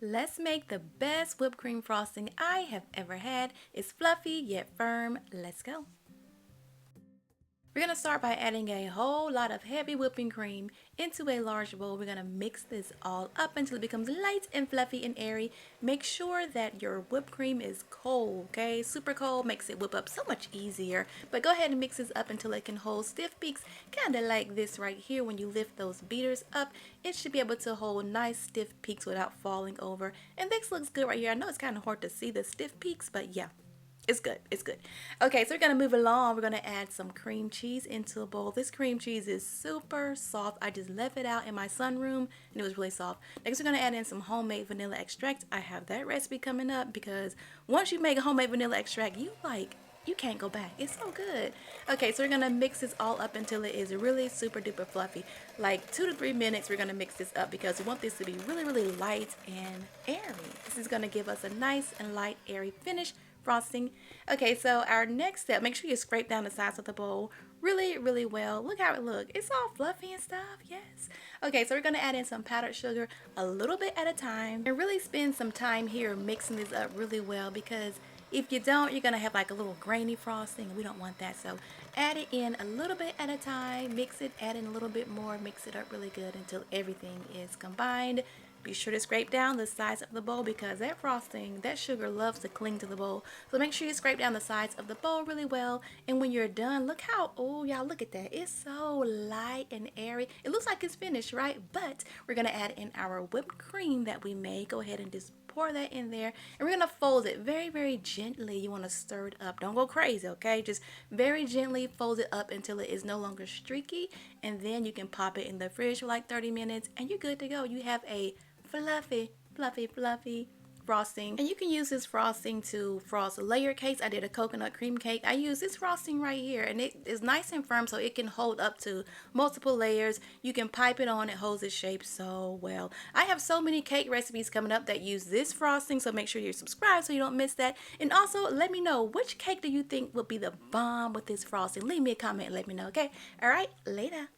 Let's make the best whipped cream frosting I have ever had. It's fluffy yet firm. Let's go. We're going to start by adding a whole lot of heavy whipping cream into a large bowl. We're going to mix this all up until it becomes light and fluffy and airy. Make sure that your whipped cream is cold, okay? Super cold makes it whip up so much easier. But go ahead and mix this up until it can hold stiff peaks, kind of like this right here. When you lift those beaters up, it should be able to hold nice stiff peaks without falling over. And this looks good right here. I know it's kind of hard to see the stiff peaks, but yeah. It's good. It's good. Okay, so we're going to move along. We're going to add some cream cheese into a bowl. This cream cheese is super soft. I just left it out in my sunroom and it was really soft. Next, we're going to add in some homemade vanilla extract. I have that recipe coming up because once you make a homemade vanilla extract, you can't go back. It's so good. Okay, so we're going to mix this all up until it is really super duper fluffy. Like 2 to 3 minutes, we're going to mix this up because we want this to be really, really light and airy. This is going to give us a nice and light, airy finish frosting. Okay, so our next step, make sure you scrape down the sides of the bowl really, really well. Look how it looks. It's all fluffy and stuff. Yes. Okay, so we're going to add in some powdered sugar a little bit at a time and really spend some time here mixing this up really well, because if you don't, you're going to have like a little grainy frosting, and we don't want that. So add it in a little bit at a time, mix it, add in a little bit more, mix it up really good until everything is combined. Be sure to scrape down the sides of the bowl because that frosting, that sugar loves to cling to the bowl. So make sure you scrape down the sides of the bowl really well. And when you're done, look how, oh y'all, look at that. It's so light and airy. It looks like it's finished, right? But we're going to add in our whipped cream that we made. Go ahead and just pour that in there. And we're going to fold it very, very gently. You want to stir it up. Don't go crazy, okay? Just very gently fold it up until it is no longer streaky. And then you can pop it in the fridge for like 30 minutes and you're good to go. You have a fluffy, fluffy, fluffy frosting. And you can use this frosting to frost layer cakes. I did a coconut cream cake. I use this frosting right here, and it is nice and firm so it can hold up to multiple layers. You can pipe it on. It holds its shape so well. I have so many cake recipes coming up that use this frosting, so make sure you're subscribed so you don't miss that. And also let me know, which cake do you think will be the bomb with this frosting? Leave me a comment and let me know, okay? All right, later.